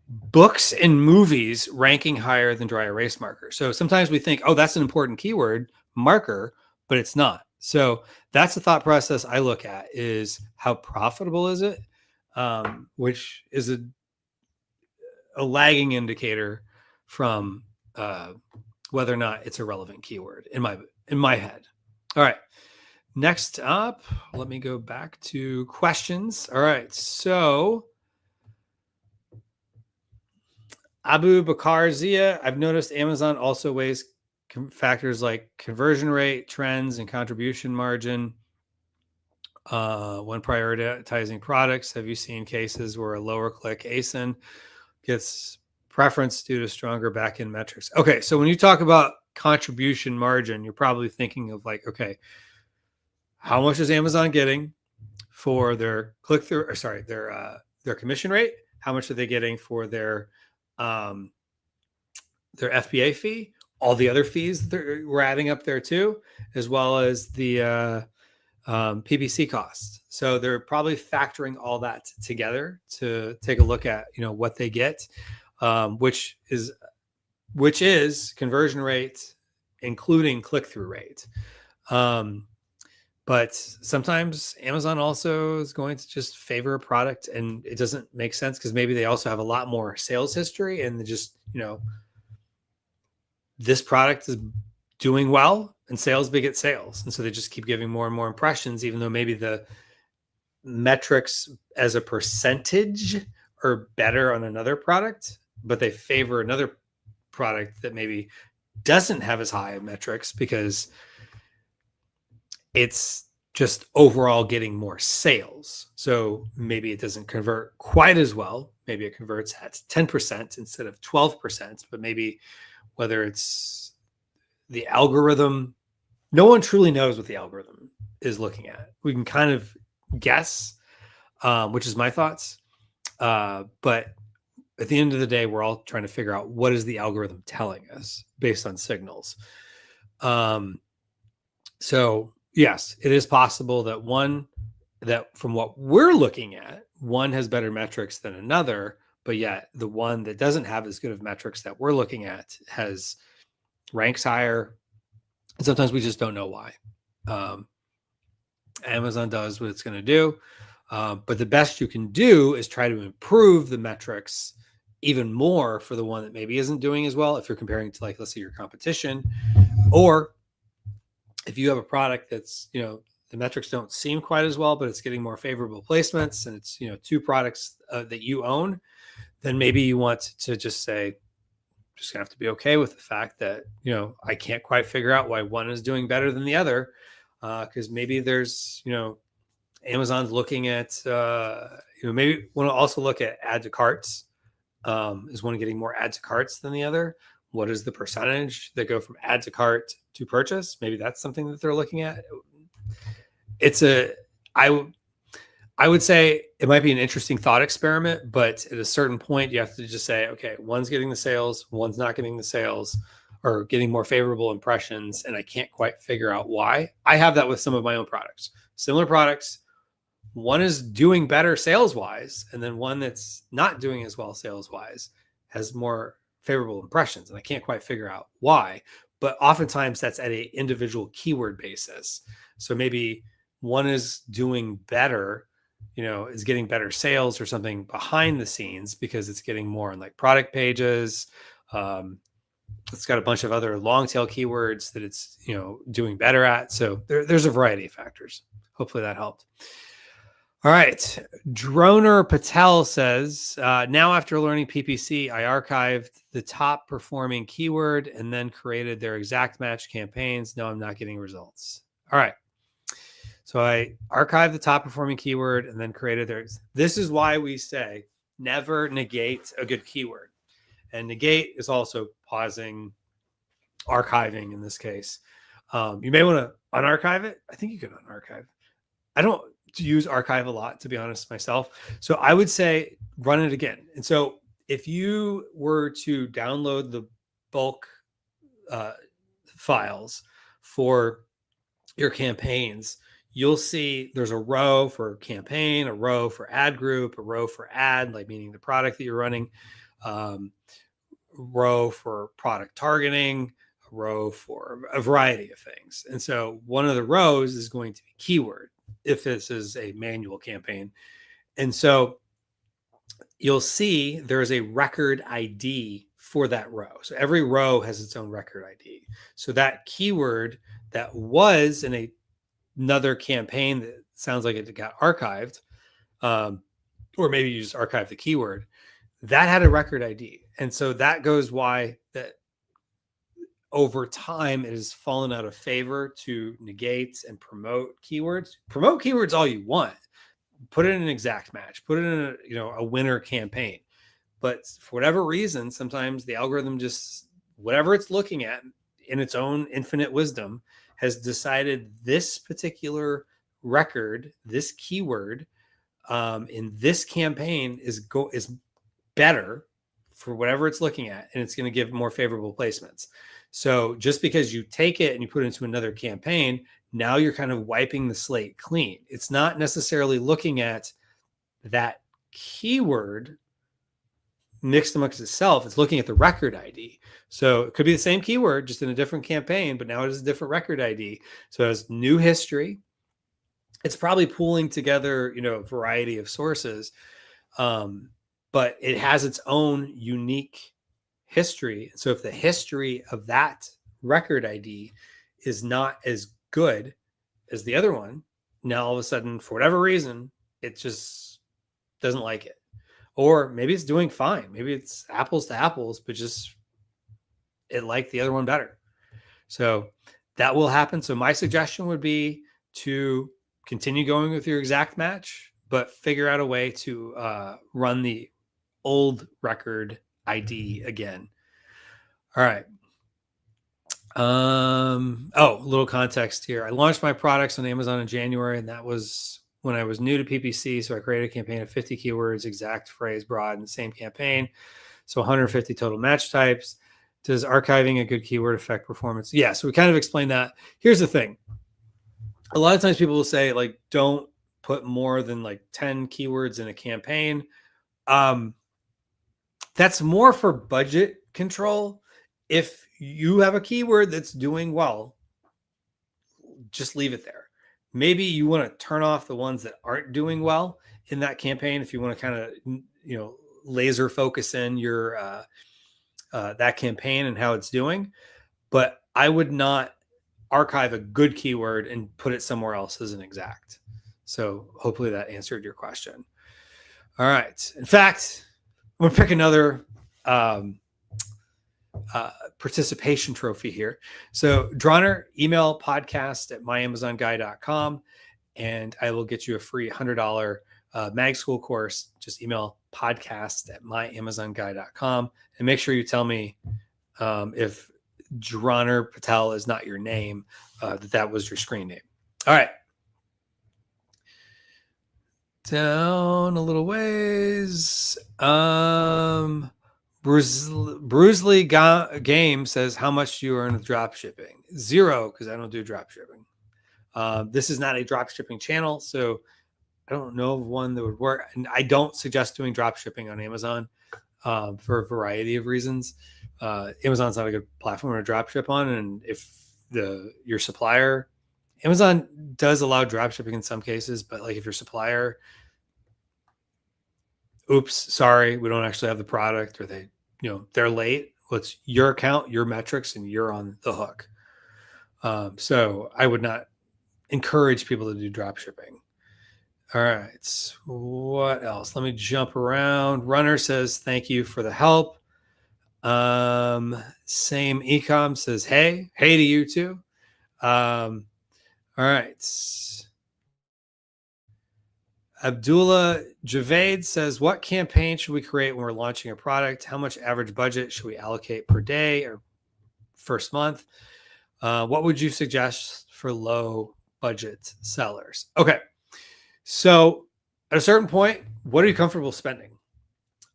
books and movies ranking higher than dry erase markers. So sometimes we think, that's an important keyword, marker, but it's not. So that's the thought process I look at, is how profitable is it, which is a lagging indicator from whether or not it's a relevant keyword in my head. All right. Next up, let me go back to questions. All right. So Abu Bakar Zia, I've noticed Amazon also weighs factors like conversion rate, trends, and contribution margin when prioritizing products. Have you seen cases where a lower click ASIN gets preference due to stronger back-end metrics? Okay, so when you talk about contribution margin, you're probably thinking of like, okay, how much is Amazon getting for their click-through, or sorry, their commission rate? How much are they getting for their FBA fee? All the other fees that we're adding up there too, as well as the PPC costs. So they're probably factoring all that together to take a look at, what they get, which is conversion rate, including click-through rate. But sometimes Amazon also is going to just favor a product, and it doesn't make sense because maybe they also have a lot more sales history, and just, this product is doing well and sales beget sales. And so they just keep giving more and more impressions, even though maybe the metrics as a percentage are better on another product, but they favor another product that maybe doesn't have as high metrics because it's just overall getting more sales. So maybe it doesn't convert quite as well. Maybe it converts at 10% instead of 12%, but maybe whether it's the algorithm, no one truly knows what the algorithm is looking at. We can kind of guess, which is my thoughts. But at the end of the day, we're all trying to figure out what is the algorithm telling us based on signals. So yes, it is possible that from what we're looking at, one has better metrics than another, but yet the one that doesn't have as good of metrics that we're looking at has ranks higher. And sometimes we just don't know why. Amazon does what it's going to do. But the best you can do is try to improve the metrics even more for the one that maybe isn't doing as well. If you're comparing to, like, let's say your competition, or if you have a product that's, the metrics don't seem quite as well, but it's getting more favorable placements, and it's, two products that you own, then maybe you want to just say, just gonna have to be okay with the fact that, I can't quite figure out why one is doing better than the other. Because maybe there's, Amazon's looking at, maybe want to also look at add to carts. Is one getting more add to carts than the other? What is the percentage that go from add to cart to purchase? Maybe that's something that they're looking at. I would say it might be an interesting thought experiment, but at a certain point, you have to just say, okay, one's getting the sales, one's not getting the sales, or getting more favorable impressions, and I can't quite figure out why. I have that with some of my own products. Similar products, one is doing better sales-wise, and then one that's not doing as well sales-wise has more favorable impressions, and I can't quite figure out why. But oftentimes that's at an individual keyword basis. So maybe one is doing better, is getting better sales or something behind the scenes because it's getting more on, like, product pages. It's got a bunch of other long tail keywords that it's, doing better at. So there's a variety of factors. Hopefully that helped. All right. Droner Patel says, now after learning PPC, I archived the top performing keyword and then created their exact match campaigns. No, I'm not getting results. All right. So I archived the top performing keyword and then created theirs. This is why we say never negate a good keyword. And negate is also pausing, archiving in this case. You may want to unarchive it. I think you could unarchive. I don't use archive a lot, to be honest, myself. So I would say run it again. And so if you were to download the bulk files for your campaigns, you'll see there's a row for campaign, a row for ad group, a row for ad, like meaning the product that you're running, row for product targeting, a row for a variety of things. And so one of the rows is going to be keyword if this is a manual campaign. And so you'll see there is a record ID for that row. So every row has its own record ID. So that keyword that was in another campaign that sounds like it got archived, or maybe you just archived the keyword, that had a record ID. And so that goes why that over time it has fallen out of favor to negate and promote keywords. Promote keywords all you want. Put it in an exact match. Put it in a winner campaign. But for whatever reason, sometimes the algorithm just, whatever it's looking at in its own infinite wisdom, has decided this particular record, this keyword in this campaign is better for whatever it's looking at, and it's going to give more favorable placements. So just because you take it and you put it into another campaign, now you're kind of wiping the slate clean. It's not necessarily looking at that keyword mixed amongst itself. It's looking at the record ID. So it could be the same keyword, just in a different campaign, but now it has a different record ID. So it has new history. It's probably pooling together, a variety of sources. But it has its own unique history. So if the history of that record ID is not as good as the other one, now all of a sudden, for whatever reason, it just doesn't like it. Or maybe it's doing fine. Maybe it's apples to apples, but just it liked the other one better. So that will happen. So my suggestion would be to continue going with your exact match, but figure out a way to run the old record ID again. All right. A little context here. I launched my products on Amazon in January, and that was when I was new to PPC. So I created a campaign of 50 keywords, exact phrase, broad in the same campaign. So 150 total match types. Does archiving a good keyword affect performance? Yeah. So we kind of explained that. Here's the thing. A lot of times people will say, like, don't put more than like 10 keywords in a campaign. That's more for budget control. If you have a keyword that's doing well, just leave it there. Maybe you want to turn off the ones that aren't doing well in that campaign if you want to kind of, laser focus in your that campaign and how it's doing. But I would not archive a good keyword and put it somewhere else as an exact. So hopefully that answered your question. All right. In fact, I'm going to pick another participation trophy here. So Dronner, email podcast@myamazonguy.com, and I will get you a free $100 mag school course. Just email podcast@myamazonguy.com and make sure you tell me if Dronner Patel is not your name, that was your screen name. All right. Down a little ways. Bruisley Game says, how much do you earn with drop shipping? 0, because I don't do drop shipping. This is not a drop shipping channel, so I don't know of one that would work. And I don't suggest doing drop shipping on Amazon for a variety of reasons. Amazon's not a good platform to drop ship on. And if your supplier, Amazon does allow drop shipping in some cases, but like if your supplier, oops, sorry, we don't actually have the product, or they're late. Well, it's your account, your metrics, and you're on the hook. So I would not encourage people to do drop shipping. All right. What else? Let me jump around. Runner says, thank you for the help. Same ecom says, hey to you too. All right. Abdullah Javed says, what campaign should we create when we're launching a product? How much average budget should we allocate per day or first month? What would you suggest for low budget sellers? Okay. So at a certain point, what are you comfortable spending?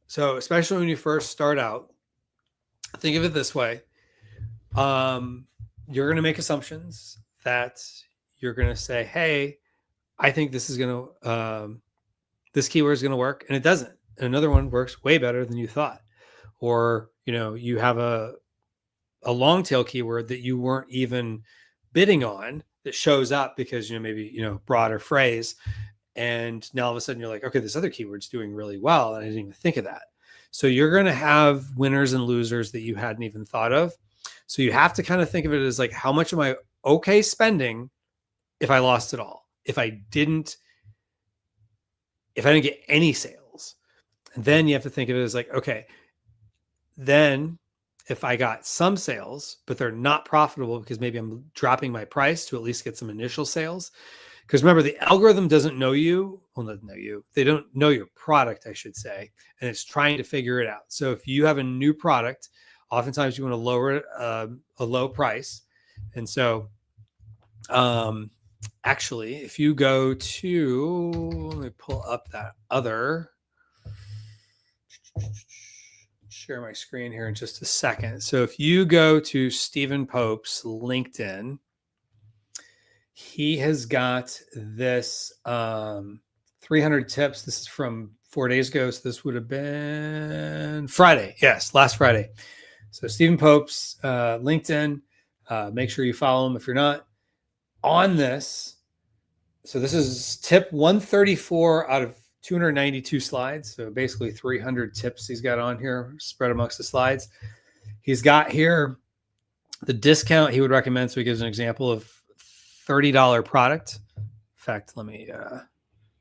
So especially when you first start out, think of it this way. You're going to make assumptions that you're going to say, hey, I think this is going to, this keyword is going to work, and it doesn't. And another one works way better than you thought. Or, you have a long tail keyword that you weren't even bidding on that shows up because, maybe, broader phrase. And now all of a sudden you're like, okay, this other keyword's doing really well. And I didn't even think of that. So you're going to have winners and losers that you hadn't even thought of. So you have to kind of think of it as like, how much am I okay spending if I lost it all? If I didn't get any sales? And then you have to think of it as like, okay, then if I got some sales, but they're not profitable because maybe I'm dropping my price to at least get some initial sales. Because remember, the algorithm doesn't know you. Well, not know you. They don't know your product, I should say. And it's trying to figure it out. So if you have a new product, oftentimes you want to lower it, a low price. And so actually, if you go to, let me pull up that other, share my screen here in just a second. So if you go to Stephen Pope's LinkedIn, he has got this 300 tips. This is from 4 days ago. So this would have been Friday. Yes, last Friday. So Stephen Pope's LinkedIn. Make sure you follow him if you're not on this. So this is tip 134 out of 292 slides. So basically 300 tips he's got on here spread amongst the slides. He's got here the discount he would recommend. So he gives an example of $30 product. In fact, let me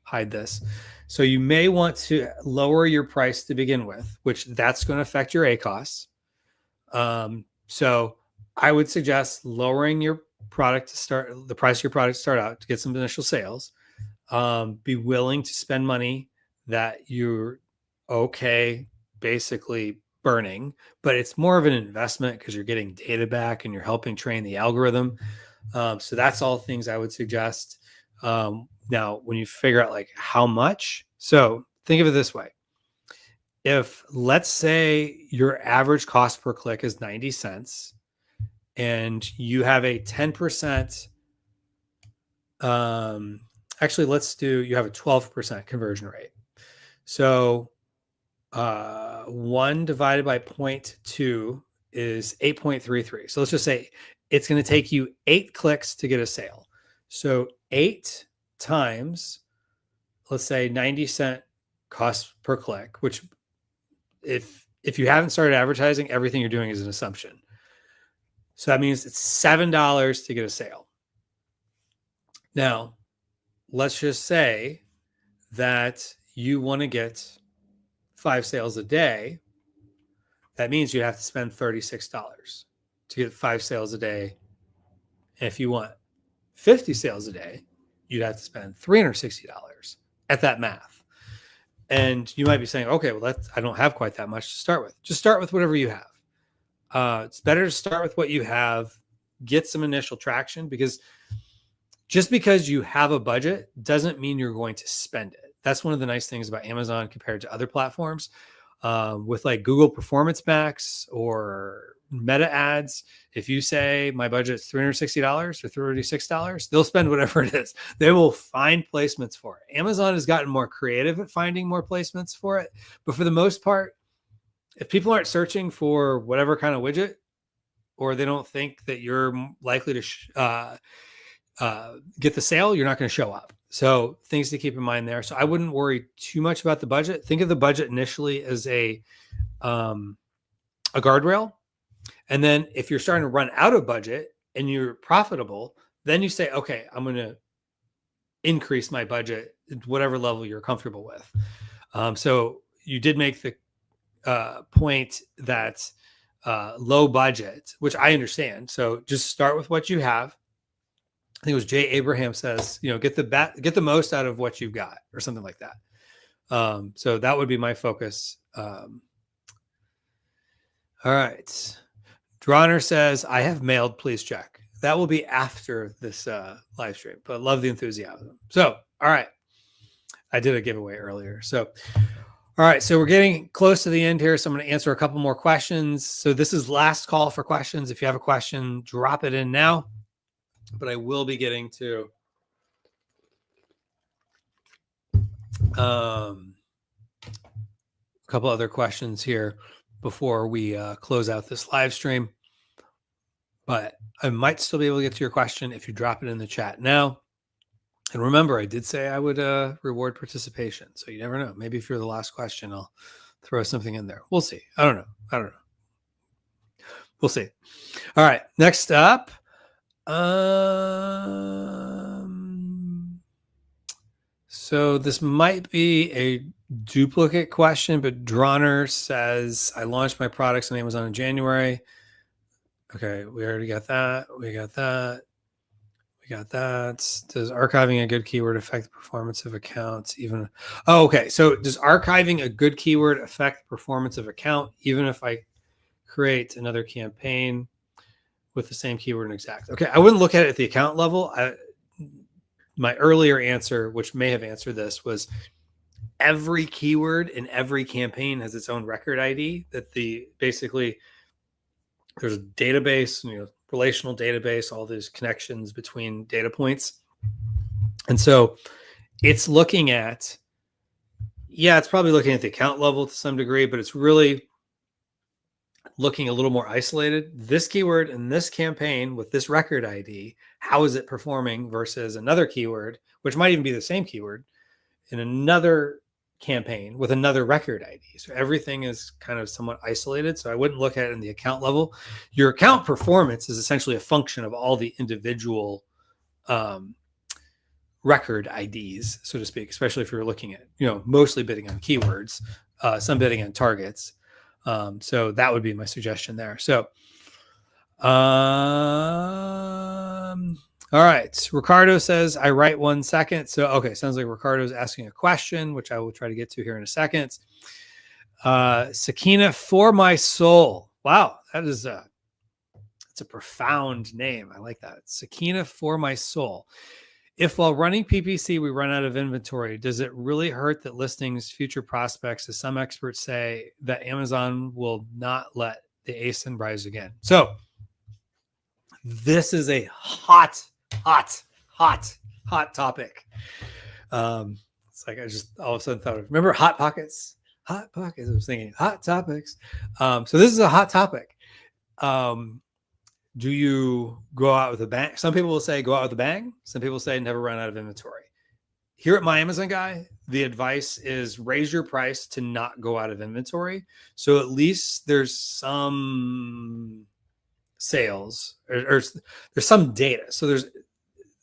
hide this. So you may want to lower your price to begin with, which that's going to affect your ACoS. So I would suggest lowering your product to start, the price of your product to start out to get some initial sales. Be willing to spend money that you're okay basically burning, but it's more of an investment because you're getting data back and you're helping train the algorithm. So that's all things I would suggest. Now, when you figure out like how much, so think of it this way. If let's say your average cost per click is 90 cents and you have a 10%, actually, you have a 12% conversion rate. So 1 divided by 0.2 is 8.33. So let's just say it's going to take you 8 clicks to get a sale. So 8 times, let's say 90-cent cost per click, which if you haven't started advertising, everything you're doing is an assumption. So that means it's $7 to get a sale. Now, let's just say that you want to get 5 sales a day. That means you have to spend $36 to get 5 sales a day. And if you want 50 sales a day, you'd have to spend $360 at that math. And you might be saying, okay, well, I don't have quite that much to start with. Just start with whatever you have. It's better to start with what you have, get some initial traction, because just because you have a budget doesn't mean you're going to spend it. That's one of the nice things about Amazon compared to other platforms. With like Google Performance Max or Meta ads, if you say my budget is $360 or $36, they'll spend whatever it is. They will find placements for it. Amazon has gotten more creative at finding more placements for it. But for the most part, if people aren't searching for whatever kind of widget, or they don't think that you're likely to get the sale, you're not going to show up. So things to keep in mind there. So I wouldn't worry too much about the budget. Think of the budget initially as a guardrail. And then if you're starting to run out of budget and you're profitable, then you say, okay, I'm going to increase my budget at whatever level you're comfortable with. So you did make the point that low budget, which I understand. So just start with what you have. I think it was Jay Abraham says, get the most out of what you've got, or something like that. So that would be my focus. All right. Drawner says, I have mailed, please check. That will be after this live stream, but love the enthusiasm. So, all right. I did a giveaway earlier. So, all right. So we're getting close to the end here. So I'm going to answer a couple more questions. So this is last call for questions. If you have a question, drop it in now. But I will be getting to a couple other questions here before we close out this live stream. But I might still be able to get to your question if you drop it in the chat now. And remember, I did say I would reward participation. So you never know. Maybe if you're the last question, I'll throw something in there. We'll see. I don't know. We'll see. All right. Next up. So this might be a duplicate question, but Drawner says, I launched my products on Amazon in January. Okay, we already got that. We got that. Does archiving a good keyword affect the performance of accounts? Okay. So does archiving a good keyword affect the performance of account, even if I create another campaign with the same keyword and exact? Okay, I wouldn't look at it at the account level. My earlier answer, which may have answered this, was every keyword in every campaign has its own record ID. Basically there's a database, relational database, all these connections between data points. And so it's looking at, it's probably looking at the account level to some degree, but it's really looking a little more isolated. This keyword in this campaign with this record ID, how is it performing versus another keyword, which might even be the same keyword in another campaign with another record ID. So everything is kind of somewhat isolated. So I wouldn't look at it in the account level. Your account performance is essentially a function of all the individual record IDs, so to speak, especially if you're looking at, mostly bidding on keywords, some bidding on targets. So that would be my suggestion there. So, all right. Ricardo says, I write 1 second. So, okay. Sounds like Ricardo's asking a question, which I will try to get to here in a second. Sakina for my soul. Wow. It's a profound name. I like that. Sakina for my soul. If while running PPC, we run out of inventory, does it really hurt that listings future prospects, as some experts say, that Amazon will not let the ASIN rise again? So this is a hot topic. It's like I just all of a sudden thought of, remember Hot Pockets? Hot pockets. I was thinking hot topics. So this is a hot topic. Do you go out with a bang? Some people will say go out with a bang. Some people say never run out of inventory. Here at My Amazon Guy, the advice is raise your price to not go out of inventory. So at least there's some sales or there's some data. So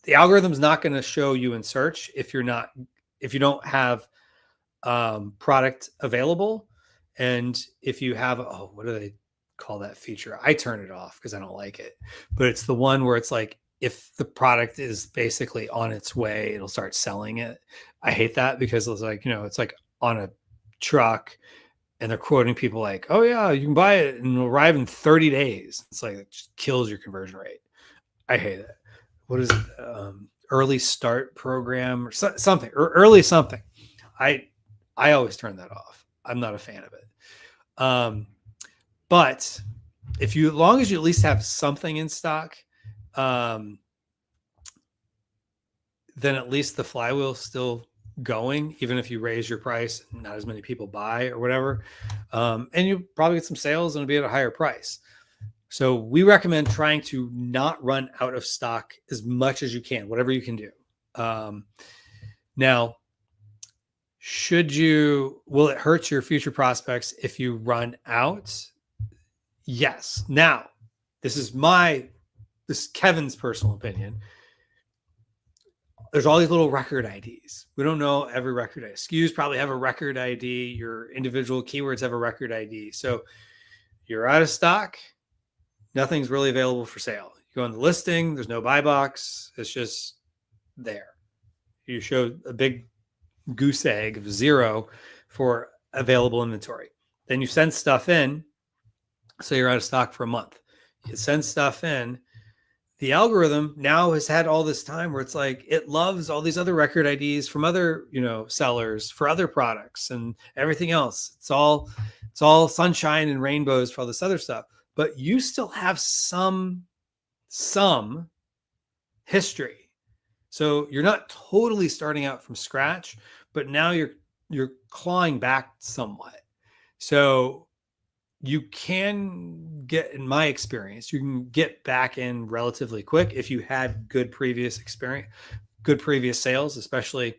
the algorithm's not going to show you in search if you don't have product available. And if you have, what do they call that feature? I turn it off because I don't like it, but it's the one where it's like, if the product is basically on its way, it'll start selling it. I hate that because it's like, it's like on a truck and they're quoting people like, oh yeah, you can buy it and it'll arrive in 30 days. It's like, it just kills your conversion rate. I hate it. What is it? Early start program or something, or early something. I always turn that off. I'm not a fan of it. But as long as you at least have something in stock, then at least the flywheel's still going, even if you raise your price, not as many people buy or whatever. And you probably get some sales and it'll be at a higher price. So we recommend trying to not run out of stock as much as you can, whatever you can do. Now, will it hurt your future prospects if you run out? Yes. Now, this is Kevin's personal opinion. There's all these little record IDs. We don't know every record ID. SKUs probably have a record ID. Your individual keywords have a record ID. So you're out of stock. Nothing's really available for sale. You go on the listing. There's no buy box. It's just there. You show a big goose egg of 0 for available inventory. Then you send stuff in. So you're out of stock for a month. You send stuff in. The algorithm now has had all this time where it's like it loves all these other record IDs from other, sellers for other products and everything else. It's all sunshine and rainbows for all this other stuff. But you still have some history. So you're not totally starting out from scratch, but now you're clawing back somewhat. So you can get, in my experience, you can get back in relatively quick if you had good previous experience, good previous sales, especially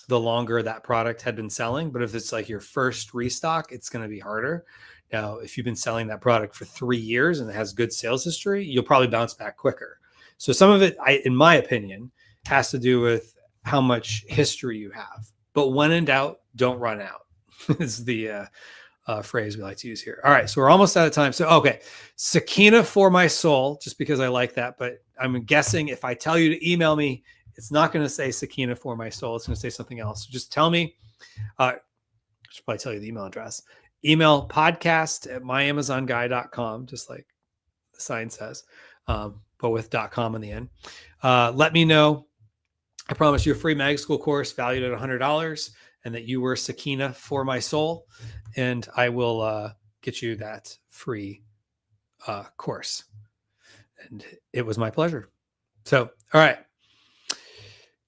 the longer that product had been selling. But if it's like your first restock, it's going to be harder. Now, if you've been selling that product for 3 years and it has good sales history, you'll probably bounce back quicker. So some of it, in my opinion, has to do with how much history you have. But when in doubt, don't run out is the phrase we like to use here. All right, so we're almost out of time. So, okay, Sakina for my soul, just because I like that. But I'm guessing if I tell you to email me, it's not going to say Sakina for my soul. It's going to say something else. So just tell me. I should probably tell you the email address. Email podcast@myamazonguy.com, just like the sign says, but with .com on the end. Let me know. I promise you a free mag school course valued at $100 and that you were Sakina for my soul. And I will get you that free course. And it was my pleasure. So, all right.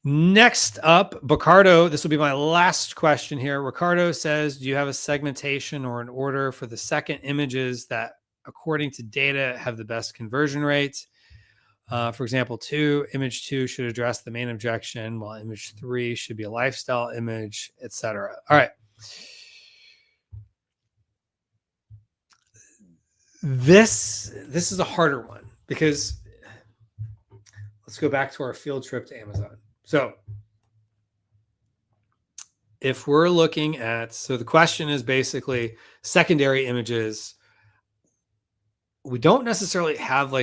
Next up, Ricardo, this will be my last question here. Ricardo says, do you have a segmentation or an order for the second images that, according to data, have the best conversion rates? For example, image 2 should address the main objection, while image 3 should be a lifestyle image, etc. All right. This is a harder one because let's go back to our field trip to Amazon. So if we're looking at, the question is basically secondary images. We don't necessarily have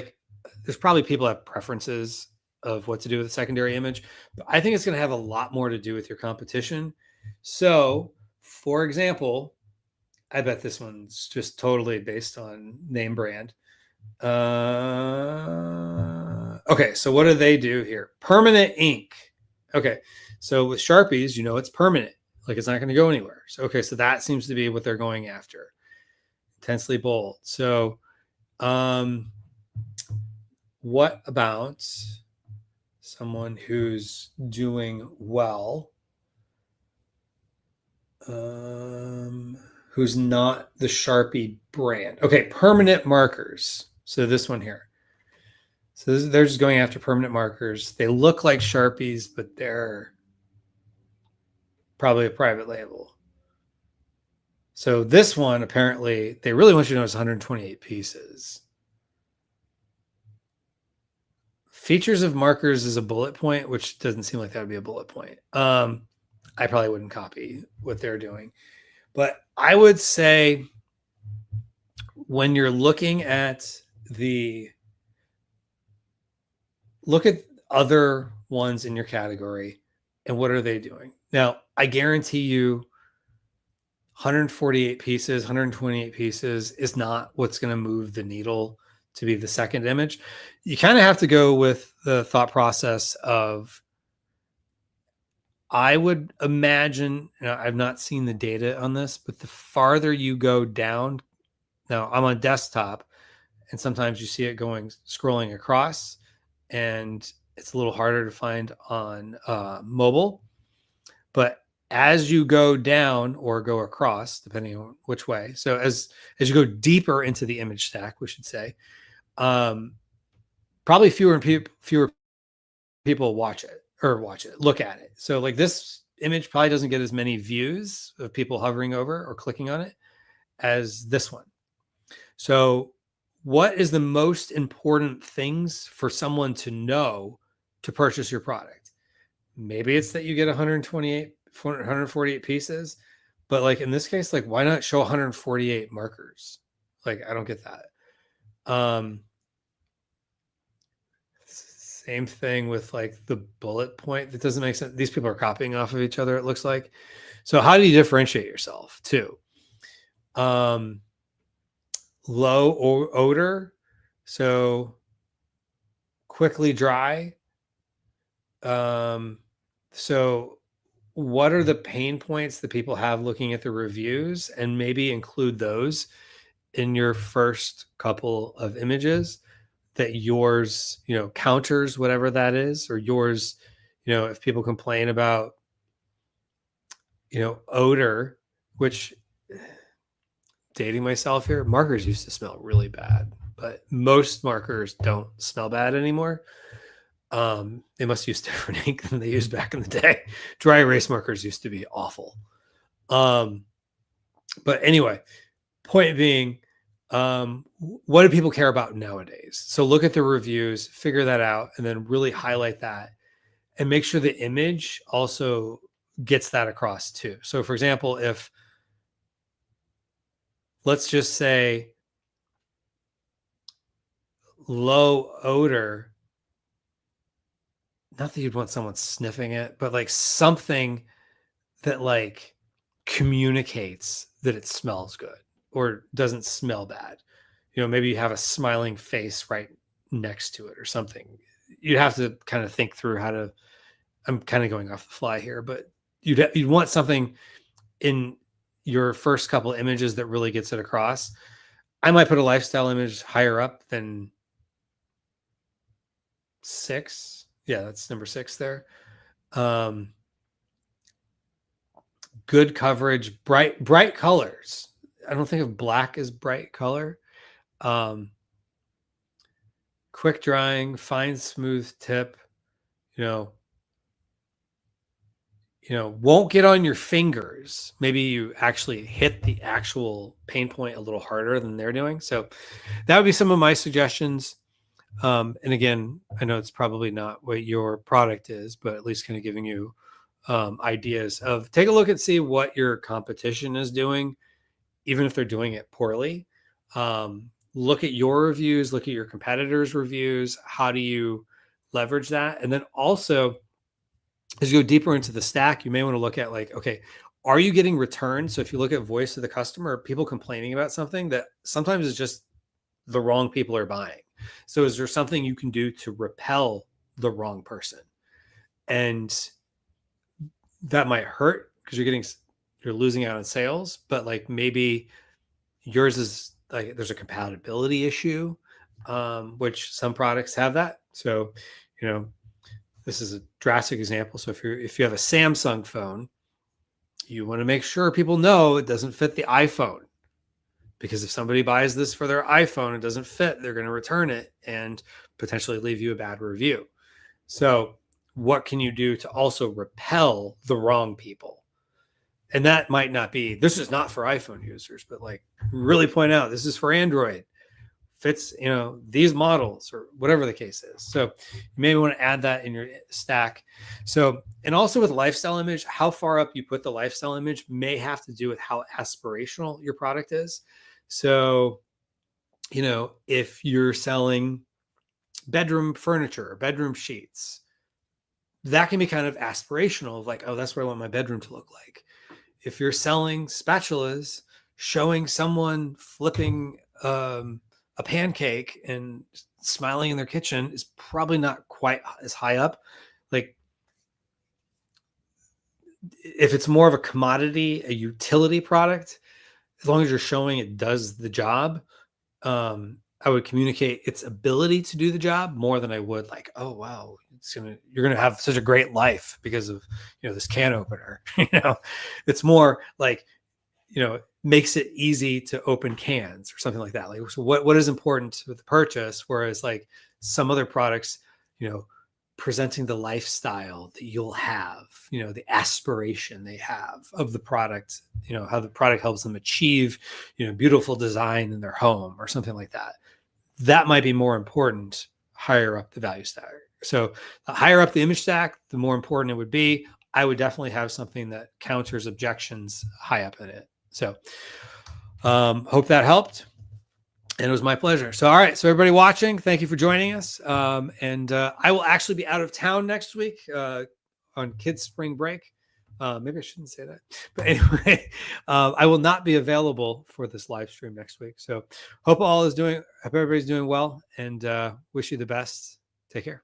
there's probably people have preferences of what to do with a secondary image, but I think it's going to have a lot more to do with your competition. So for example, I bet this one's just totally based on name brand. Okay, so what do they do here? Permanent ink. Okay, so with Sharpies, it's permanent. It's not going to go anywhere. So, okay, so that seems to be what they're going after. Intensely bold. So, what about someone who's doing well? who's not the Sharpie brand. Okay, permanent markers. So this one here. So they're just going after permanent markers. They look like Sharpies, but they're probably a private label. So this one, apparently, they really want you to know it's 128 pieces. Features of markers is a bullet point, which doesn't seem like that would be a bullet point. I probably wouldn't copy what they're doing. But I would say when you're looking at look at other ones in your category and what are they doing? Now, I guarantee you 148 pieces, 128 pieces is not what's going to move the needle to be the second image. You kind of have to go with the thought process of, I would imagine, I've not seen the data on this, but the farther you go down, now I'm on desktop and sometimes you see it scrolling across, and it's a little harder to find on mobile. But as you go down or go across, depending on which way, so as you go deeper into the image stack, we should say, probably fewer people look at it. So like this image probably doesn't get as many views of people hovering over or clicking on it as this one. So what is the most important things for someone to know to purchase your product? Maybe it's that you get 148 pieces, but like in this case, like why not show 148 markers? Like, I don't get that. Same thing with like the bullet point. That doesn't make sense. These people are copying off of each other, it looks like. So how do you differentiate yourself too? Low odor, so quickly dry. So what are the pain points that people have looking at the reviews, and maybe include those in your first couple of images that yours, counters whatever that is, or yours, if people complain about, odor, which, dating myself here, markers used to smell really bad, but most markers don't smell bad anymore. They must use different ink than they used back in the day. Dry erase markers used to be awful. But anyway, point being, what do people care about nowadays? So look at the reviews, figure that out, and then really highlight that and make sure the image also gets that across too. So for example, if let's just say low odor, not that you'd want someone sniffing it, but like something that like communicates that it smells good or doesn't smell bad. Maybe you have a smiling face right next to it or something. You'd have to kind of think through how to, I'm kind of going off the fly here, but you'd want something in your first couple images that really gets it across. I might put a lifestyle image higher up than 6. Yeah, that's number 6 there. Good coverage, bright colors. I don't think of black as bright color. Quick drying, fine, smooth tip, won't get on your fingers. Maybe you actually hit the actual pain point a little harder than they're doing. So that would be some of my suggestions. And again, I know it's probably not what your product is, but at least kind of giving you ideas of, take a look and see what your competition is doing, even if they're doing it poorly. Look at your reviews, look at your competitors' reviews. How do you leverage that? And then also, as you go deeper into the stack, you may want to look at like, okay, are you getting returns? So if you look at voice of the customer, people complaining about something that sometimes is just the wrong people are buying. So is there something you can do to repel the wrong person? And that might hurt because you're losing out on sales, but like maybe yours is like, there's a compatibility issue, which some products have that. So, this is a drastic example. So if you have a Samsung phone You want to make sure people know it doesn't fit the iPhone, because if somebody buys this for their iPhone, it doesn't fit, they're going to return it and potentially leave you a bad review. So what can you do to also repel the wrong people? And that might not be, this is not for iPhone users, but like really point out, this is for Android, fits, these models or whatever the case is. So you maybe want to add that in your stack. So, and also with lifestyle image, how far up you put the lifestyle image may have to do with how aspirational your product is. So, if you're selling bedroom furniture or bedroom sheets, that can be kind of aspirational of like, oh, that's what I want my bedroom to look like. If you're selling spatulas, showing someone flipping a pancake and smiling in their kitchen is probably not quite as high up. Like if it's more of a commodity, a utility product, as long as you're showing it does the job, I would communicate its ability to do the job more than I would like, oh, wow, you're going to have such a great life because of, this can opener. It's more like, makes it easy to open cans or something like that. Like, so what is important with the purchase? Whereas like some other products, presenting the lifestyle that you'll have, the aspiration they have of the product, how the product helps them achieve, beautiful design in their home or something like that. That might be more important higher up the value stack. So the higher up the image stack, the more important it would be. I would definitely have something that counters objections high up in it. So hope that helped. And it was my pleasure. So, all right. So everybody watching, thank you for joining us. And I will actually be out of town next week on kids' spring break. Maybe I shouldn't say that. But anyway, I will not be available for this live stream next week. So hope everybody's doing well, and wish you the best. Take care.